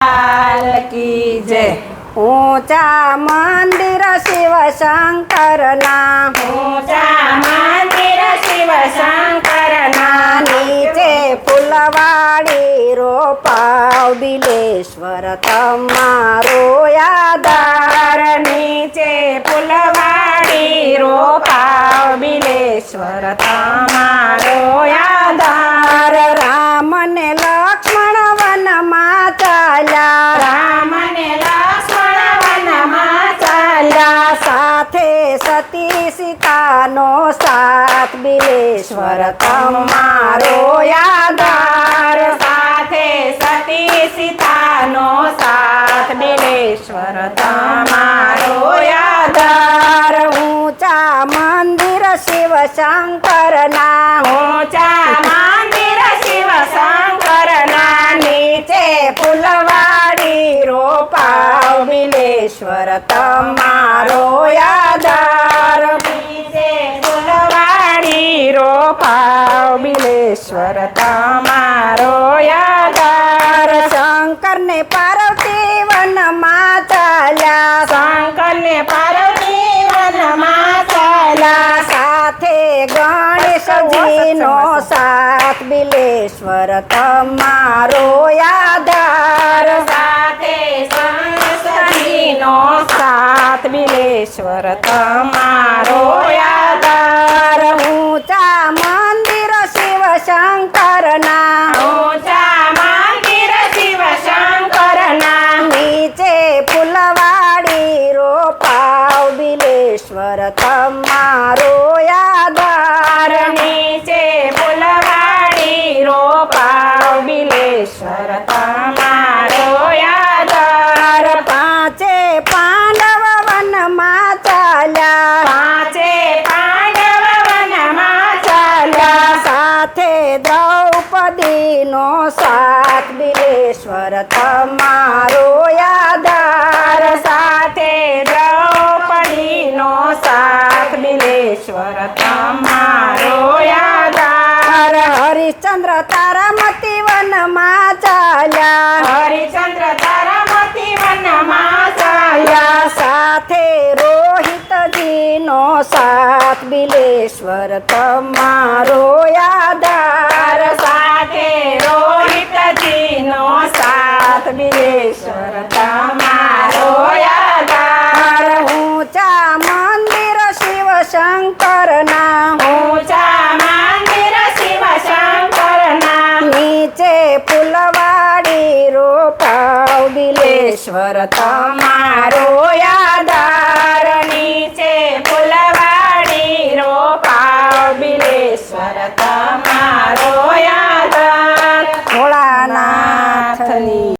लाल की जय। ऊंचा मंदिर शिव शंकर ना, ऊंचा मंदिर शिव शंकर ना, नीचे फुलवाड़ी रोपाव बिलेश्वर तमारो यादार, नीचे फुलवाड़ी रोपाव बिलेश्वर तमारो यादार। राम ने लक्ष्मण वन में चाल्या, राम ने लक्ष्मण वन में चाल्या, साथे सती सीता नो साथ बिलेश्वर तमारो यादार, साथे सती सीता नो साथ बिलेश्वर तमारो यादार। ऊंचा मंदिर शिव शंकर ना, ऊंचा मंदिर शिव शंकर ना, नीचे फुलवाड़ी रोपाव बिलेश्वर तमारो यादार, नीचे फुलवाड़ी रोपाव बिलेश्वर तमारो यादार। शंकर ने पार्वती वन में चाल्या, शंकर ने पार्वती वन में चाल्या, साथे गणेश जी नो साथ बिलेश्वर तमारो यादार, साथे सरस्वती नो साथ बिलेश्वर तमारो यादार। ऊंचा मंदिर शिव शंकर ना, ऊंचा मंदिर शिव शंकर ना, नीचे फुलवाड़ी रोपाव बिलेश्वर तमारो यादार, नीचे फुलवाड़ी रोपाव बिलेश्वर तमारो यादार। पांचे पांडव वन में चाल्या, पांचे पांडव वन में चाल्या, साथे द्रौपदी नो साथ बिलेश्वर तमारो यादार, साथे द्रौपदी नो साथ बिलेश्वर तमारो यादार। हरिश्चंद्र तारामती वन में चाल्या, हरिश्चंद्र तारामती वन में चाल्या, साथे रोहित जी नो साथ बिलेश्वर तमारो यादार, साथे रोहित जी नो साथ बिलेश्वर तमारो यादार। ऊंचा मंदिर शिव शंकर ना, ऊंचा मंदिर शिव शंकर ना, नीचे फुलवाड़ी रोपाव बिलेश्वर तमारो